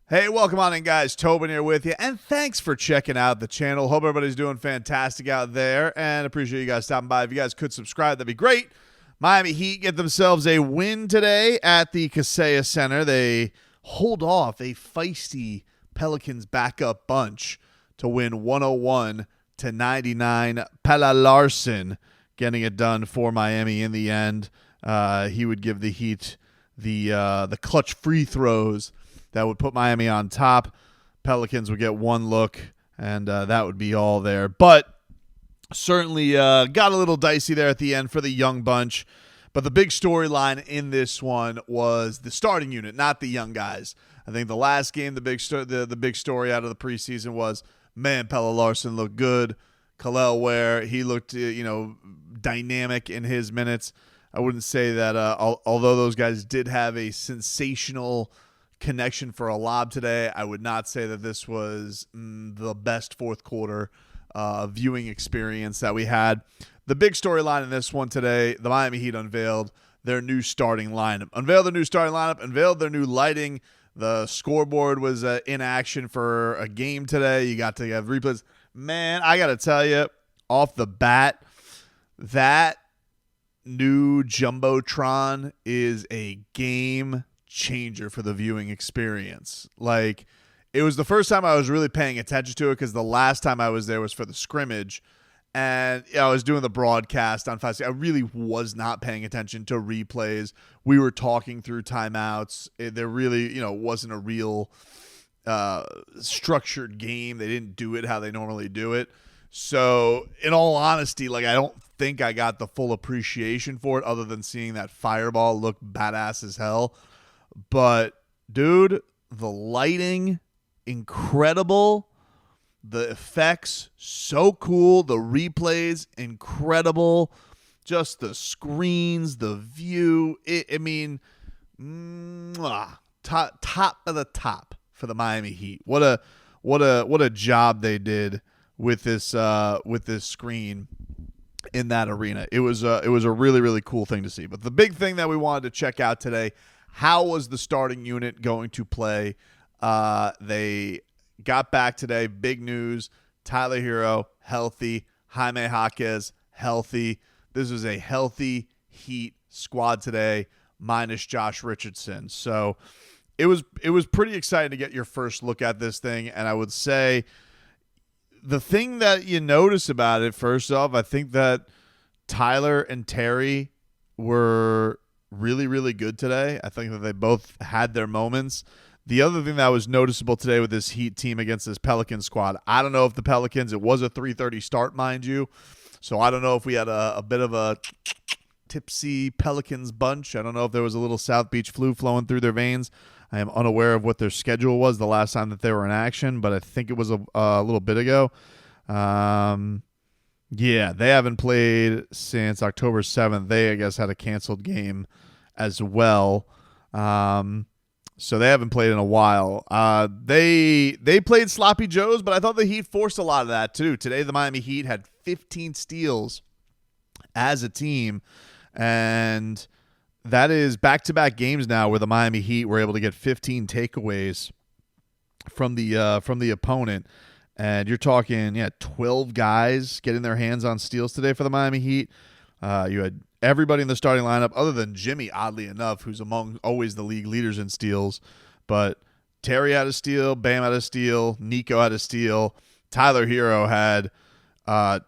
Hey, welcome on in, guys. Tobin here with you, and thanks for checking out the channel. Hope everybody's doing fantastic out there, and appreciate you guys stopping by. If you guys could subscribe, that'd be great. Miami Heat get themselves a win today at the Kaseya Center. They hold off a feisty Pelicans backup bunch to win 101-99. Pelle Larsson getting it done for Miami in the end. He would give the Heat the clutch free throws that would put Miami on top. Pelicans would get one look, and that would be all there. But certainly got a little dicey there at the end for the young bunch. But the big storyline in this one was the starting unit, not the young guys. I think the last game, the big story out of the preseason was, man, Pelle Larsson looked good. Kel'el Ware, he looked dynamic in his minutes. I wouldn't say that although those guys did have a sensational connection for a lob today, I would not say that this was the best fourth quarter viewing experience that we had. The big storyline in this one today, the Miami Heat unveiled their new starting lineup. Unveiled their new lighting. The scoreboard was in action for a game today. You got to have replays. Man, I got to tell you, off the bat, that new Jumbotron is a game changer for the viewing experience. Like, it was the first time I was really paying attention to it, because the last time I was there was for the scrimmage, and I was doing the broadcast on 5. I really was not paying attention to replays. We were talking through timeouts. There really wasn't a real structured game. They didn't do it how they normally do it. So in all honesty, I don't think I got the full appreciation for it, other than seeing that fireball look badass as hell. But, dude, the lighting, incredible. The effects, so cool. The replays, incredible. Just the screens, the view. Top of the top for the Miami Heat. What a job they did with this screen in that arena. It was a really, really cool thing to see. But the big thing that we wanted to check out today, how was the starting unit going to play? They got back today. Big news. Tyler Herro, healthy. Jaime Jaquez, healthy. This was a healthy Heat squad today, minus Josh Richardson. So it was pretty exciting to get your first look at this thing. And I would say the thing that you notice about it, first off, I think that Tyler and Terry were really, really good today. I think that they both had their moments. The other thing that was noticeable today with this Heat team against this Pelican squad, I don't know if the Pelicans, it was a 3:30 start, mind you, so I don't know if we had a bit of a tipsy Pelicans bunch. I don't know if there was a little South Beach flu flowing through their veins. I am unaware of what their schedule was the last time that they were in action, but I think it was a little bit ago. Yeah, they haven't played since October 7th. They, I guess, had a canceled game as well. So they haven't played in a while. They played sloppy joes, but I thought the Heat forced a lot of that too. Today, the Miami Heat had 15 steals as a team, and that is back-to-back games now where the Miami Heat were able to get 15 takeaways from the opponent. And you're talking, 12 guys getting their hands on steals today for the Miami Heat. You had everybody in the starting lineup, other than Jimmy, oddly enough, who's among always the league leaders in steals. But Terry had a steal, Bam had a steal, Nico had a steal. Tyler Herro had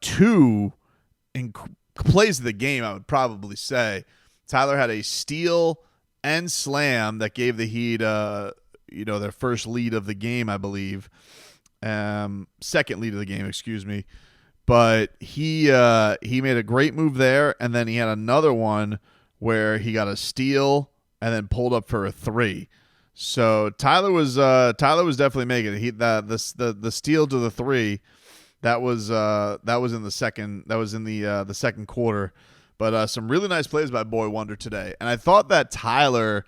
two plays of the game, I would probably say. Tyler had a steal and slam that gave the Heat, their first lead of the game, I believe. Second lead of the game, excuse me. But he made a great move there, and then he had another one where he got a steal and then pulled up for a three. So Tyler was definitely making it. The steal to the three, that was in the second quarter. But some really nice plays by Boy Wonder today. And I thought that Tyler,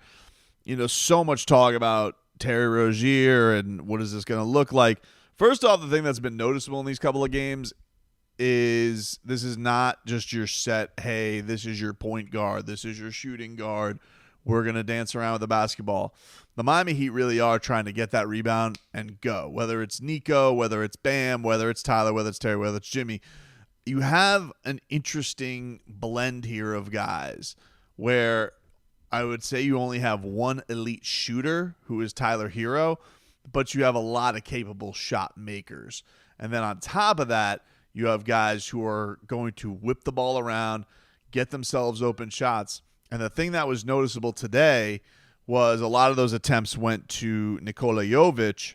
so much talk about Terry Rozier and what is this going to look like. First off, the thing that's been noticeable in these couple of games is this is not just your set, hey, this is your point guard, this is your shooting guard, we're going to dance around with the basketball. the Miami Heat really are trying to get that rebound and go. Whether it's Nico, whether it's Bam, whether it's Tyler, whether it's Terry, whether it's Jimmy. You have an interesting blend here of guys where I would say you only have one elite shooter, who is Tyler Herro, but you have a lot of capable shot makers. And then on top of that, you have guys who are going to whip the ball around, get themselves open shots. And the thing that was noticeable today was a lot of those attempts went to Nikola Jovic,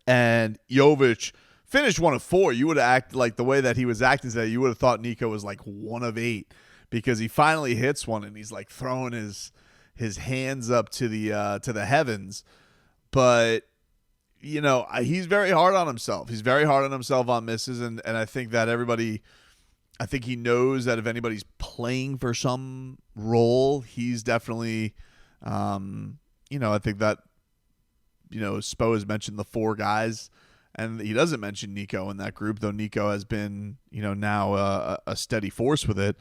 and Jovic finished 1 of 4. You would have acted like the way that he was acting today, you would have thought Nico was like 1 of 8 because he finally hits one and he's like throwing his hands up to the heavens. But he's very hard on himself. He's very hard on himself on misses, and I think that I think he knows that if anybody's playing for some role, he's definitely I think that Spo has mentioned the 4 guys. And he doesn't mention Nico in that group, though Nico has been, now a steady force with it.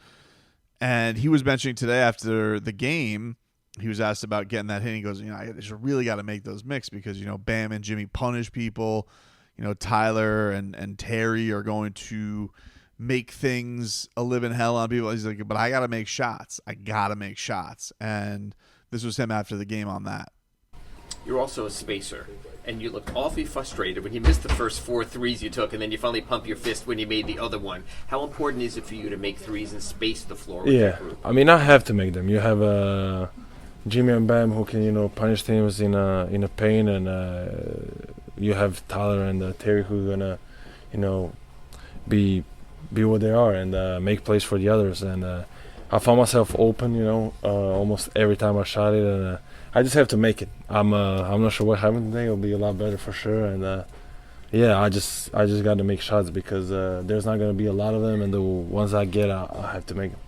And he was mentioning today after the game, he was asked about getting that hit. He goes, I just really got to make those mix because, Bam and Jimmy punish people. Tyler and Terry are going to make things a living hell on people. He's like, but I got to make shots. And this was him after the game on that. You're also a spacer, and you looked awfully frustrated when you missed the first 4 threes you took, and then you finally pump your fist when you made the other one. How important is it for you to make threes and space the floor with your group? I mean, I have to make them. You have Jimmy and Bam who can, punish teams in a pain, and you have Tyler and Terry who are gonna, be what they are and make plays for the others. And I found myself open, almost every time I shot it, and I just have to make it. I'm not sure what happened today. It'll be a lot better for sure. And I just got to make shots because there's not going to be a lot of them, and the ones I get, I have to make them.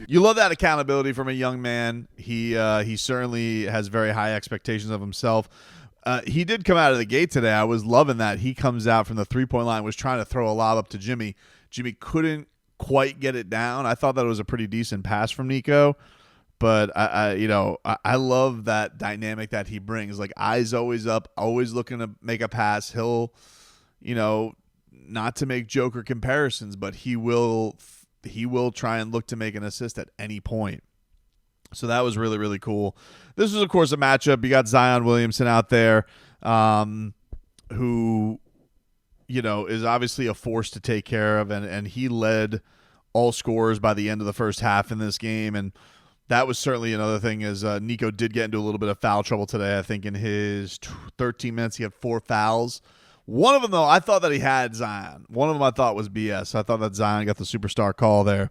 You love that accountability from a young man. He certainly has very high expectations of himself. He did come out of the gate today. I was loving that. He comes out from the 3-point line, was trying to throw a lob up to Jimmy. Jimmy couldn't quite get it down. I thought that was a pretty decent pass from Nico. But I love that dynamic that he brings. Like, eyes always up, always looking to make a pass. He'll, not to make Joker comparisons, but he will try and look to make an assist at any point. So that was really, really cool. This was, of course, a matchup. You got Zion Williamson out there, who, is obviously a force to take care of, and he led all scorers by the end of the first half in this game, and that was certainly another thing is Nico did get into a little bit of foul trouble today. I think in his 13 minutes he had 4 fouls. One of them, though, I thought that he had Zion. One of them I thought was BS. I thought that Zion got the superstar call there,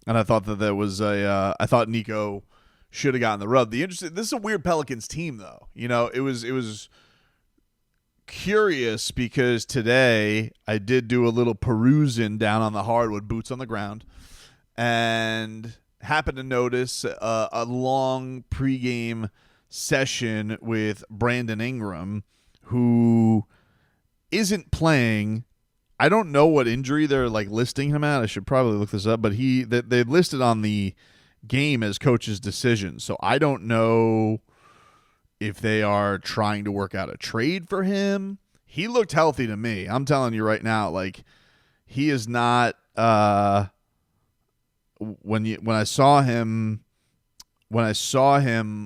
and I thought that there was I thought Nico should have gotten the rub. This is a weird Pelicans team, though. It was curious because today I did do a little perusing down on the hardwood, boots on the ground, and happened to notice a long pregame session with Brandon Ingram, who isn't playing. I don't know what injury they're listing him at. I should probably look this up, but they listed on the game as coach's decision. So I don't know if they are trying to work out a trade for him. He looked healthy to me. I'm telling you right now, he is not. When I saw him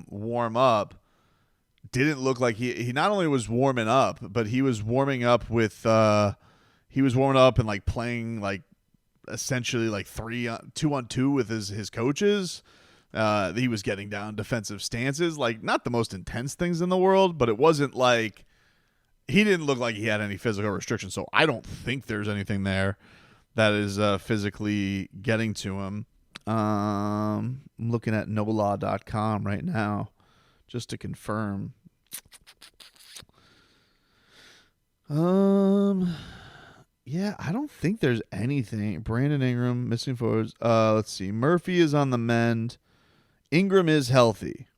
warm up, didn't look like he not only was warming up, but he was warming up with and playing essentially 2-on-2 with his coaches. He was getting down defensive stances, not the most intense things in the world, but it wasn't he didn't look like he had any physical restrictions. So I don't think there's anything there that is physically getting to him. I'm looking at nolaw.com right now just to confirm. Yeah, I don't think there's anything. Brandon Ingram, missing forwards. Let's see. Murphy is on the mend. Ingram is healthy.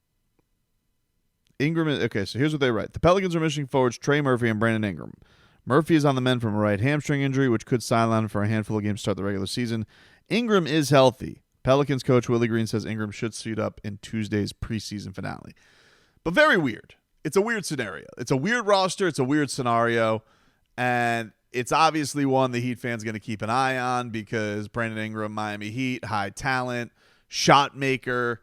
Okay, so here's what they write. The Pelicans are missing forwards Trey Murphy and Brandon Ingram. Murphy is on the mend from a right hamstring injury, which could sideline him for a handful of games to start the regular season. Ingram is healthy. Pelicans coach Willie Green says Ingram should suit up in Tuesday's preseason finale. But very weird. it's a weird scenario. It's a weird roster. It's a weird scenario. And it's obviously one the Heat fans going to keep an eye on because Brandon Ingram, Miami Heat, high talent, shot maker.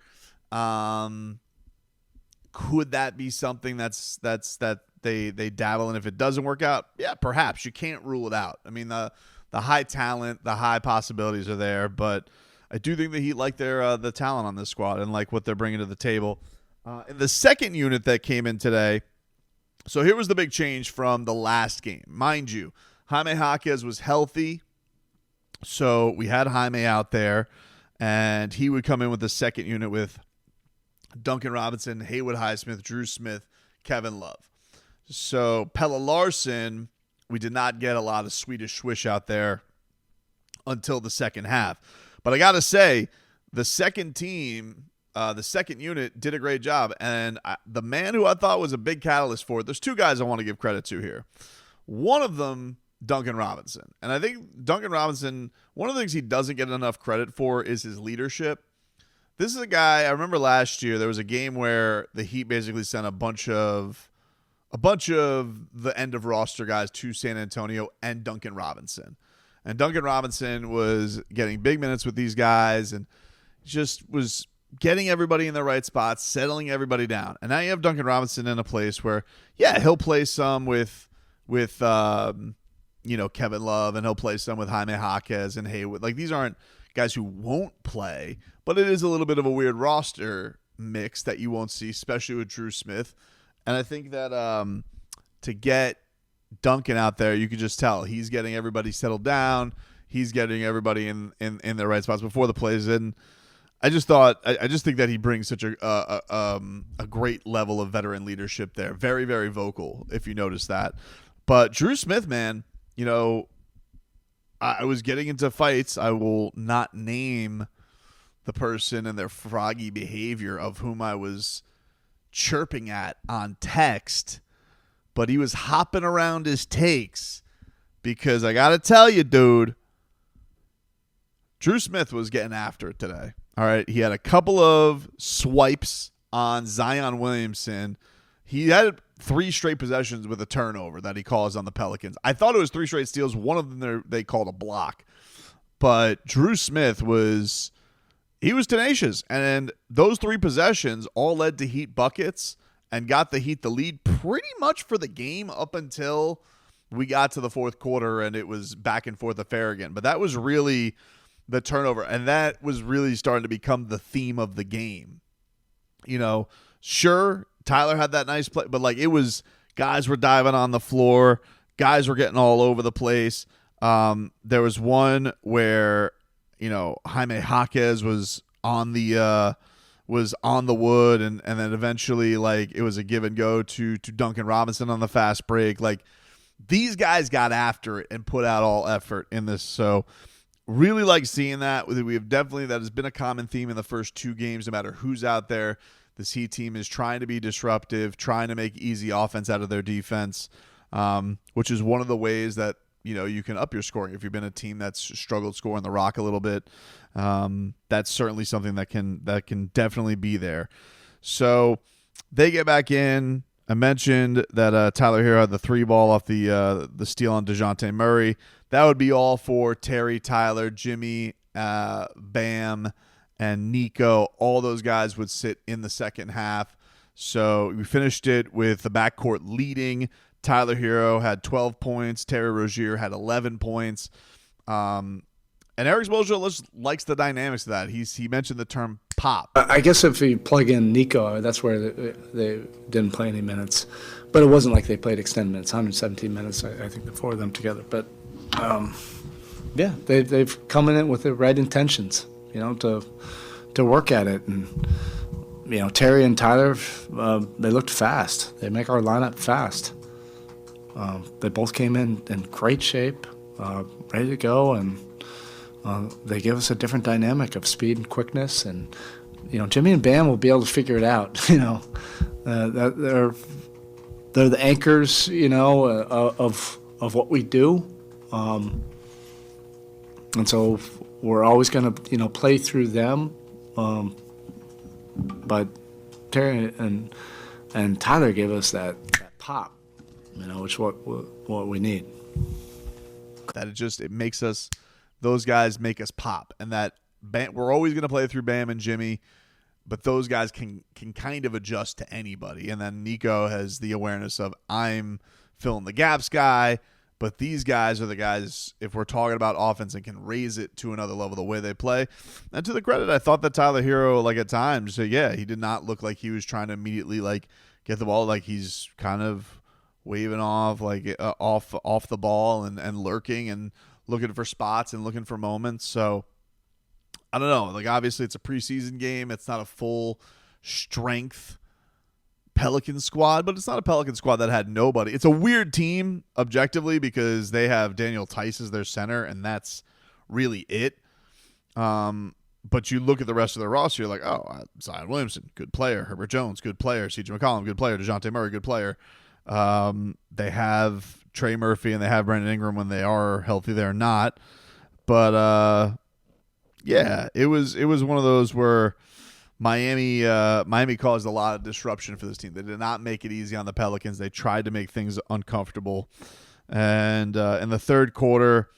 Could that be something that they dabble in if it doesn't work out? Yeah, perhaps. You can't rule it out. I mean, the high talent, the high possibilities are there, but I do think the Heat like the talent on this squad and like what they're bringing to the table. In the second unit that came in today, so here was the big change from the last game. Mind you, Jaime Jaquez was healthy, so we had Jaime out there, and he would come in with the second unit with Duncan Robinson, Haywood Highsmith, Dru Smith, Kevin Love. So Pelle Larsson, we did not get a lot of Swedish swish out there until the second half. But I got to say, the second team, the second unit did a great job. And the man who I thought was a big catalyst for it, there's two guys I want to give credit to here. One of them, Duncan Robinson. And I think Duncan Robinson, one of the things he doesn't get enough credit for is his leadership. This is a guy, I remember last year, there was a game where the Heat basically sent a bunch of the end of roster guys to San Antonio and Duncan Robinson. And Duncan Robinson was getting big minutes with these guys and just was getting everybody in the right spots, settling everybody down. And now you have Duncan Robinson in a place where, yeah, he'll play some with Kevin Love, and he'll play some with Jaime Jaquez and Haywood. Like, these aren't guys who won't play, but it is a little bit of a weird roster mix that you won't see, especially with Dru Smith. And I think that to get Duncan out there, you could just tell he's getting everybody settled down. He's getting everybody in their right spots before the plays. And I just think that he brings such a great level of veteran leadership there. Very, very vocal, if you notice that. But Dru Smith, man, I was getting into fights. I will not name the person and their froggy behavior of whom I was chirping at on text, but he was hopping around his takes because I got to tell you, dude, Dru Smith was getting after it today. All right. He had a couple of swipes on Zion Williamson. He had 3 straight possessions with a turnover that he calls on the Pelicans. I thought it was 3 straight steals. One of them they called a block. But Dru Smith was tenacious. And those 3 possessions all led to Heat buckets and got the Heat the lead pretty much for the game up until we got to the fourth quarter and it was back and forth affair again. But that was really the turnover. And that was really starting to become the theme of the game. Sure, Tyler had that nice play, but it was guys were diving on the floor, guys were getting all over the place. There was one where Jaime Jaquez was on the wood, and then eventually it was a give and go to Duncan Robinson on the fast break. These guys got after it and put out all effort in this. So really like seeing that. We have definitely, that has been a common theme in the first 2 games, no matter who's out there. This Heat team is trying to be disruptive, trying to make easy offense out of their defense, which is one of the ways that you can up your scoring. If you've been a team that's struggled scoring the rock a little bit, that's certainly something that can definitely be there. So they get back in. I mentioned that Tyler Herro had the 3 ball off the steal on DeJounte Murray. That would be all for Terry, Tyler, Jimmy, Bam, and Nico. All those guys would sit in the second half. So we finished it with the backcourt leading. Tyler Herro had 12 points. Terry Rozier had 11 points. And Eric Spoelstra likes the dynamics of that. He mentioned the term pop. I guess if you plug in Nico, that's where they didn't play any minutes. But it wasn't like they played extended minutes, 117 minutes, I think, the 4 of them together. But, yeah, they've come in it with the right intentions, to work at it. And, Terry and Tyler, they looked fast. They make our lineup fast. They both came in great shape, ready to go, and they give us a different dynamic of speed and quickness. And, Jimmy and Bam will be able to figure it out. They're the anchors, of what we do. And so we're always going to, play through them. But Terry and And Tyler gave us that pop, which is what we need. That it makes us, those guys make us pop, and that we're always going to play through Bam and Jimmy, but those guys can kind of adjust to anybody. And then Nico has the awareness of, I'm filling the gaps guy, but these guys are the guys, if we're talking about offense, and can raise it to another level the way they play. And to the credit, I thought that Tyler Herro, like at times, he did not look like he was trying to immediately get the ball. Like he's kind of waving off, off the ball and lurking and looking for spots and looking for moments. So I don't know. Obviously it's a preseason game. It's not a full strength Pelican squad, but it's not a Pelican squad that had nobody. It's a weird team objectively because they have Daniel Tice as their center, and that's really it. But you look at the rest of their roster, you're like, oh, Zion Williamson, good player. Herbert Jones, good player. C.J. McCollum, good player. DeJounte Murray, good player. They have Trey Murphy and they have Brandon Ingram when they are healthy. They're not. But, it was one of those where Miami caused a lot of disruption for this team. They did not make it easy on the Pelicans. They tried to make things uncomfortable. And in the third quarter,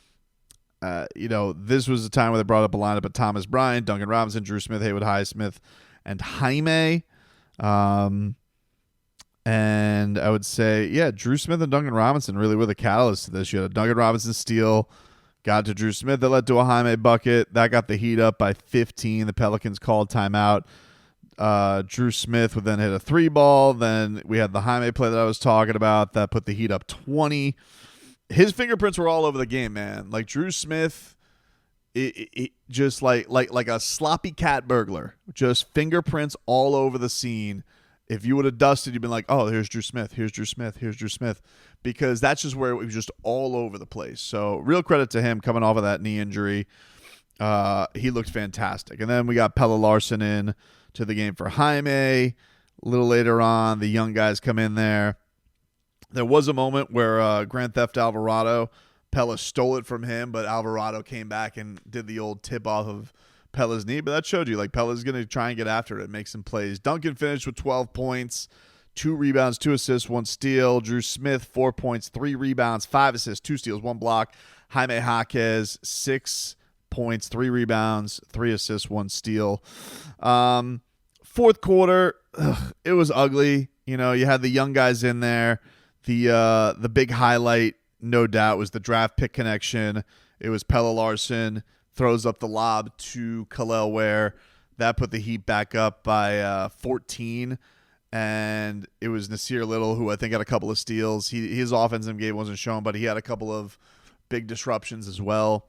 this was the time where they brought up a lineup of Thomas Bryant, Duncan Robinson, Dru Smith, Haywood Highsmith, and Jaime. And I would say, Dru Smith and Duncan Robinson really were the catalyst to this. You had a Duncan Robinson steal, got to Dru Smith, that led to a Jaime bucket. That got the Heat up by 15. The Pelicans called timeout. Dru Smith would then hit a 3-ball. Then we had the Jaime play that I was talking about that put the Heat up 20. His fingerprints were all over the game, man. Dru Smith, it just like a sloppy cat burglar, just fingerprints all over the scene. If you would have dusted, you'd been like, oh, here's Dru Smith, here's Dru Smith, here's Dru Smith, because that's just where it was just all over the place. So real credit to him coming off of that knee injury. He looked fantastic. And then we got Pelle Larsson in to the game for Jaime. A little later on, the young guys come in there. There was a moment where Grand Theft Alvarado, Pelle stole it from him, but Alvarado came back and did the old tip off of Pelle's knee. But that showed you, Pelle's going to try and get after it, make some plays. Duncan finished with 12 points, 2 rebounds, 2 assists, 1 steal. Dru Smith, 4 points, 3 rebounds, 5 assists, 2 steals, 1 block. Jaime Jaquez, 6 points, 3 rebounds, 3 assists, 1 steal. Fourth quarter, it was ugly. You had the young guys in there. The big highlight, no doubt, was the draft pick connection. It was Pelle Larsson throws up the lob to Kel'el Ware. That put the Heat back up by 14. And it was Nasir Little, who I think had a couple of steals. His offensive game wasn't shown, but he had a couple of big disruptions as well.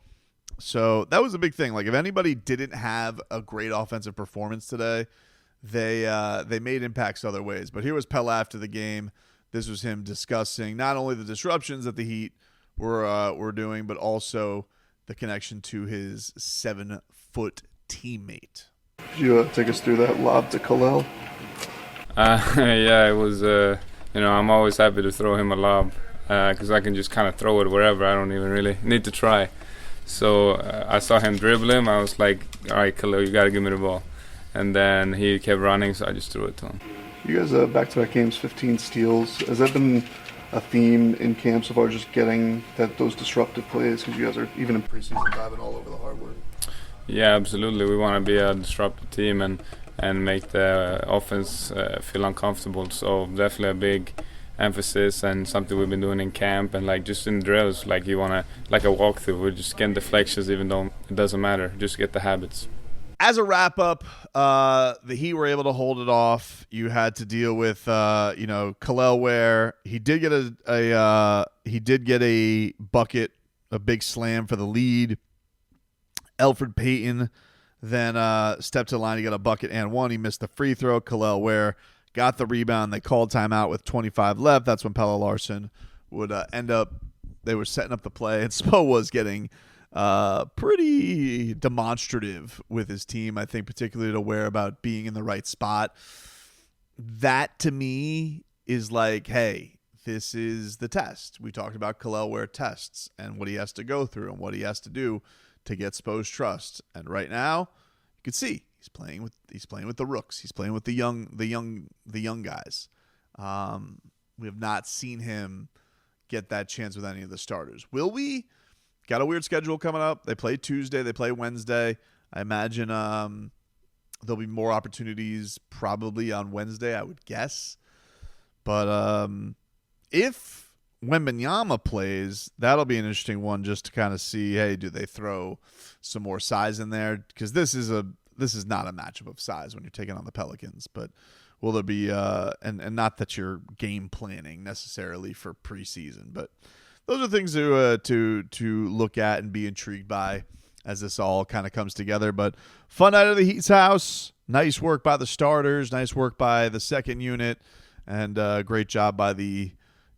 So that was a big thing. If anybody didn't have a great offensive performance today, they made impacts other ways. But here was Pelle after the game. This was him discussing not only the disruptions that the Heat were doing, but also the connection to his 7-foot teammate. Could you take us through that lob to Kel'el? It was, I'm always happy to throw him a lob because I can just kind of throw it wherever. I don't even really need to try. So I saw him dribble him. I was like, all right, Kel'el, you got to give me the ball. And then he kept running, so I just threw it to him. You guys back-to-back games, 15 steals. Has that been a theme in camp so far, just getting those disruptive plays? Because you guys are, even in preseason, diving all over the hardwood. Yeah, absolutely. We want to be a disruptive team and make the offense feel uncomfortable. So definitely a big emphasis and something we've been doing in camp and just in drills. You want to, like a walkthrough, we're just getting deflections even though it doesn't matter. Just get the habits. As a wrap-up, the Heat were able to hold it off. You had to deal with, Kel'el Ware. He did get a bucket, a big slam for the lead. Elfrid Payton then stepped to the line. He got a bucket and 1. He missed the free throw. Kel'el Ware got the rebound. They called timeout with 25 left. That's when Pelle Larsson would end up. They were setting up the play, and Spo was getting pretty demonstrative with his team, I think, particularly to Ware about being in the right spot. That, to me, is hey, this is the test. We talked about Kel'el Ware tests and what he has to go through and what he has to do to get Spo's trust. And right now, you can see he's playing with the rooks. He's playing with the young guys. We have not seen him get that chance with any of the starters. Will we? Got a weird schedule coming up. They play Tuesday. They play Wednesday. I imagine there'll be more opportunities probably on Wednesday, I would guess. But if Wembanyama plays, that'll be an interesting one just to kind of see, hey, do they throw some more size in there? Because this is not a matchup of size when you're taking on the Pelicans. But will there be and not that you're game planning necessarily for preseason, but those are things to look at and be intrigued by as this all kind of comes together. But fun night at the Heat's house. Nice work by the starters. Nice work by the second unit. And great job by the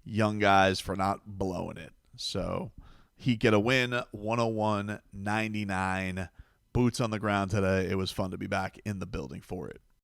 young guys for not blowing it. So Heat get a win, 101-99. Boots on the ground today. It was fun to be back in the building for it.